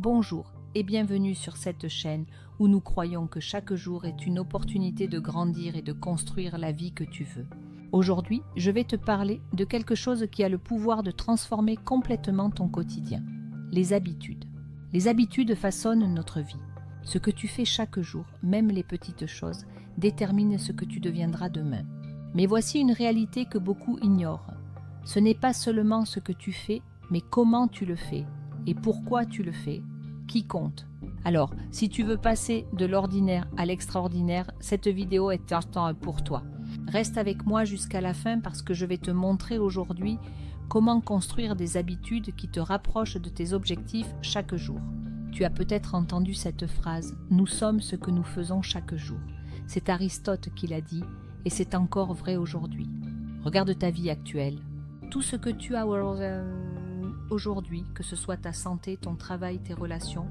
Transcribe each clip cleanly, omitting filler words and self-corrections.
Bonjour et bienvenue sur cette chaîne où nous croyons que chaque jour est une opportunité de grandir et de construire la vie que tu veux. Aujourd'hui, je vais te parler de quelque chose qui a le pouvoir de transformer complètement ton quotidien. Les habitudes. Les habitudes façonnent notre vie. Ce que tu fais chaque jour, même les petites choses, détermine ce que tu deviendras demain. Mais voici une réalité que beaucoup ignorent. Ce n'est pas seulement ce que tu fais, mais comment tu le fais et pourquoi tu le fais qui compte. Alors, si tu veux passer de l'ordinaire à l'extraordinaire, cette vidéo est importante pour toi. Reste avec moi jusqu'à la fin parce que je vais te montrer aujourd'hui comment construire des habitudes qui te rapprochent de tes objectifs chaque jour. Tu as peut-être entendu cette phrase « Nous sommes ce que nous faisons chaque jour ». C'est Aristote qui l'a dit et c'est encore vrai aujourd'hui. Regarde ta vie actuelle. Tout ce que tu as aujourd'hui, que ce soit ta santé, ton travail, tes relations,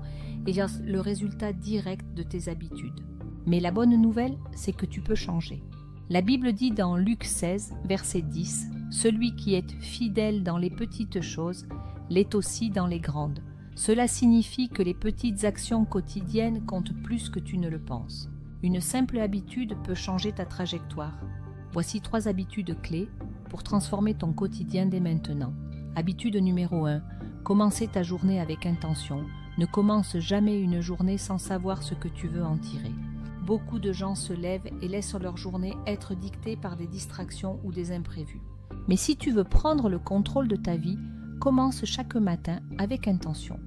est le résultat direct de tes habitudes. Mais la bonne nouvelle, c'est que tu peux changer. La Bible dit dans Luc 16, verset 10, « Celui qui est fidèle dans les petites choses, l'est aussi dans les grandes. Cela signifie que les petites actions quotidiennes comptent plus que tu ne le penses. Une simple habitude peut changer ta trajectoire. Voici 3 habitudes clés pour transformer ton quotidien dès maintenant. Habitude numéro 1. Commencer ta journée avec intention. Ne commence jamais une journée sans savoir ce que tu veux en tirer. Beaucoup de gens se lèvent et laissent leur journée être dictée par des distractions ou des imprévus. Mais si tu veux prendre le contrôle de ta vie, commence chaque matin avec intention.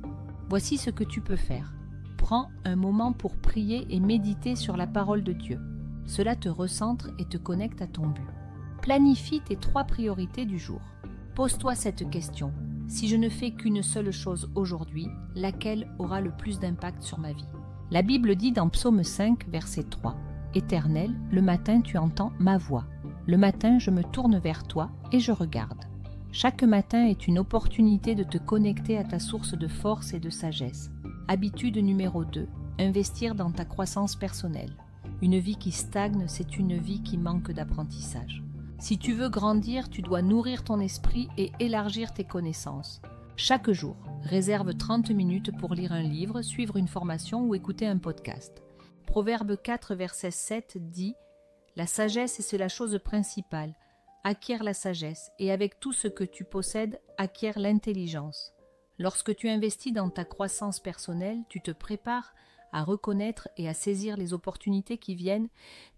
Voici ce que tu peux faire. Prends un moment pour prier et méditer sur la parole de Dieu. Cela te recentre et te connecte à ton but. Planifie tes 3 priorités du jour. Pose-toi cette question. Si je ne fais qu'une seule chose aujourd'hui, laquelle aura le plus d'impact sur ma vie? La Bible dit dans Psaume 5, verset 3, « Éternel, le matin tu entends ma voix. Le matin je me tourne vers toi et je regarde. » Chaque matin est une opportunité de te connecter à ta source de force et de sagesse. Habitude numéro 2. Investir dans ta croissance personnelle. Une vie qui stagne, c'est une vie qui manque d'apprentissage. Si tu veux grandir, tu dois nourrir ton esprit et élargir tes connaissances. Chaque jour, réserve 30 minutes pour lire un livre, suivre une formation ou écouter un podcast. Proverbe 4, verset 7 dit « La sagesse est la chose principale. Acquiert la sagesse et avec tout ce que tu possèdes, acquiert l'intelligence. » Lorsque tu investis dans ta croissance personnelle, tu te prépares à reconnaître et à saisir les opportunités qui viennent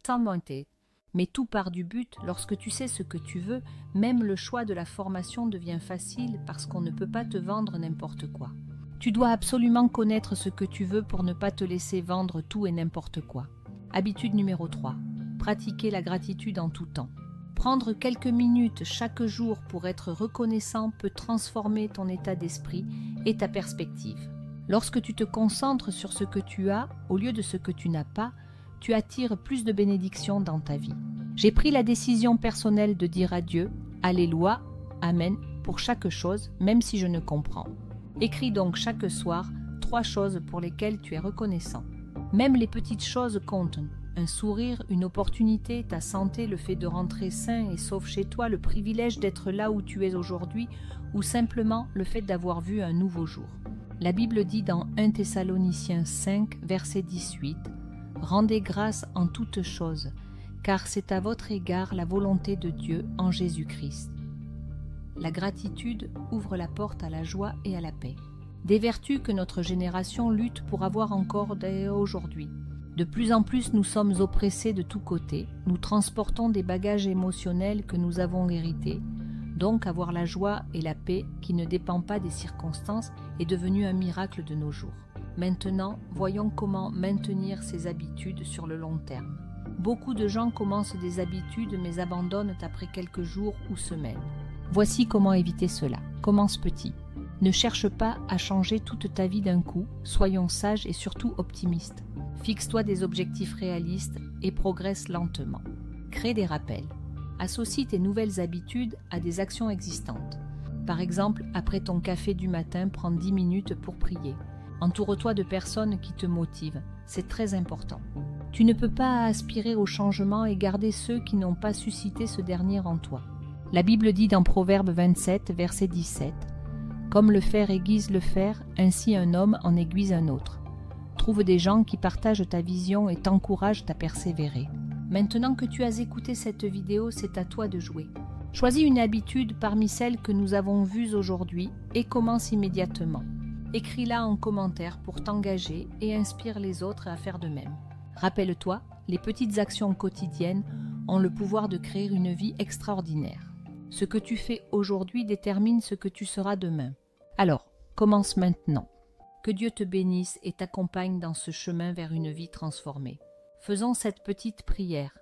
t'augmenter. Mais tout part du but, lorsque tu sais ce que tu veux, même le choix de la formation devient facile parce qu'on ne peut pas te vendre n'importe quoi. Tu dois absolument connaître ce que tu veux pour ne pas te laisser vendre tout et n'importe quoi. Habitude numéro 3. Pratiquer la gratitude en tout temps. Prendre quelques minutes chaque jour pour être reconnaissant peut transformer ton état d'esprit et ta perspective. Lorsque tu te concentres sur ce que tu as au lieu de ce que tu n'as pas, tu attires plus de bénédictions dans ta vie. J'ai pris la décision personnelle de dire à Dieu « Alléluia, Amen » pour chaque chose, même si je ne comprends. Écris donc chaque soir 3 choses pour lesquelles tu es reconnaissant. Même les petites choses comptent. Un sourire, une opportunité, ta santé, le fait de rentrer sain et sauf chez toi, le privilège d'être là où tu es aujourd'hui ou simplement le fait d'avoir vu un nouveau jour. La Bible dit dans 1 Thessaloniciens 5, verset 18 « Rendez grâce en toutes choses, car c'est à votre égard la volonté de Dieu en Jésus-Christ. » La gratitude ouvre la porte à la joie et à la paix. Des vertus que notre génération lutte pour avoir encore aujourd'hui. De plus en plus, nous sommes oppressés de tous côtés. Nous transportons des bagages émotionnels que nous avons hérités. Donc, avoir la joie et la paix qui ne dépend pas des circonstances est devenu un miracle de nos jours. Maintenant, voyons comment maintenir ces habitudes sur le long terme. Beaucoup de gens commencent des habitudes mais abandonnent après quelques jours ou semaines. Voici comment éviter cela. Commence petit. Ne cherche pas à changer toute ta vie d'un coup. Soyons sages et surtout optimistes. Fixe-toi des objectifs réalistes et progresse lentement. Crée des rappels. Associe tes nouvelles habitudes à des actions existantes. Par exemple, après ton café du matin, prends 10 minutes pour prier. Entoure-toi de personnes qui te motivent. C'est très important. Tu ne peux pas aspirer au changement et garder ceux qui n'ont pas suscité ce dernier en toi. La Bible dit dans Proverbe 27, verset 17, « Comme le fer aiguise le fer, ainsi un homme en aiguise un autre. Trouve des gens qui partagent ta vision et t'encouragent à persévérer. Maintenant que tu as écouté cette vidéo, c'est à toi de jouer. Choisis une habitude parmi celles que nous avons vues aujourd'hui et commence immédiatement. Écris-la en commentaire pour t'engager et inspire les autres à faire de même. Rappelle-toi, les petites actions quotidiennes ont le pouvoir de créer une vie extraordinaire. Ce que tu fais aujourd'hui détermine ce que tu seras demain. Alors, commence maintenant. Que Dieu te bénisse et t'accompagne dans ce chemin vers une vie transformée. Faisons cette petite prière.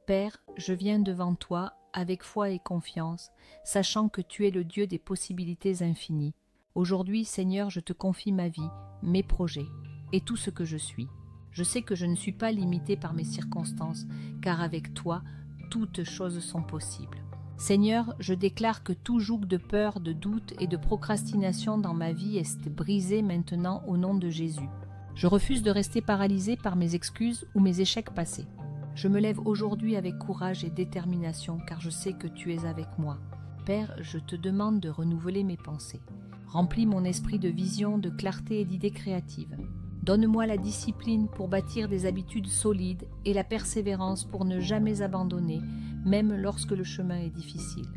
Père, je viens devant toi avec foi et confiance, sachant que tu es le Dieu des possibilités infinies. Aujourd'hui, Seigneur, je te confie ma vie, mes projets et tout ce que je suis. Je sais que je ne suis pas limitée par mes circonstances, car avec toi, toutes choses sont possibles. Seigneur, je déclare que tout joug de peur, de doute et de procrastination dans ma vie est brisé maintenant au nom de Jésus. Je refuse de rester paralysée par mes excuses ou mes échecs passés. Je me lève aujourd'hui avec courage et détermination, car je sais que tu es avec moi. Père, je te demande de renouveler mes pensées. Remplis mon esprit de vision, de clarté et d'idées créatives. Donne-moi la discipline pour bâtir des habitudes solides et la persévérance pour ne jamais abandonner, même lorsque le chemin est difficile.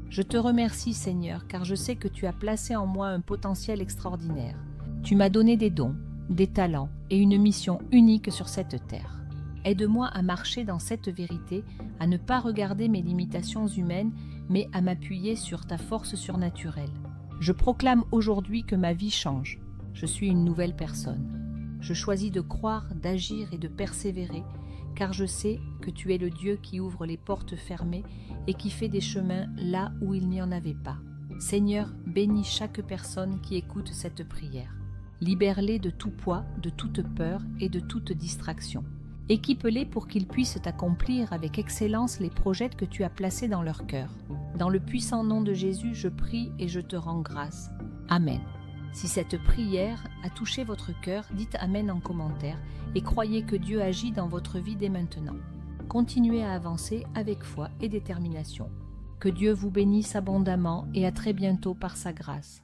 Je te remercie, Seigneur, car je sais que tu as placé en moi un potentiel extraordinaire. Tu m'as donné des dons, des talents et une mission unique sur cette terre. Aide-moi à marcher dans cette vérité, à ne pas regarder mes limitations humaines, mais à m'appuyer sur ta force surnaturelle. Je proclame aujourd'hui que ma vie change. Je suis une nouvelle personne. Je choisis de croire, d'agir et de persévérer, car je sais que tu es le Dieu qui ouvre les portes fermées et qui fait des chemins là où il n'y en avait pas. Seigneur, bénis chaque personne qui écoute cette prière. Libère-les de tout poids, de toute peur et de toute distraction. Équipe-les pour qu'ils puissent accomplir avec excellence les projets que tu as placés dans leur cœur. Dans le puissant nom de Jésus, je prie et je te rends grâce. Amen. Si cette prière a touché votre cœur, dites Amen en commentaire et croyez que Dieu agit dans votre vie dès maintenant. Continuez à avancer avec foi et détermination. Que Dieu vous bénisse abondamment et à très bientôt par sa grâce.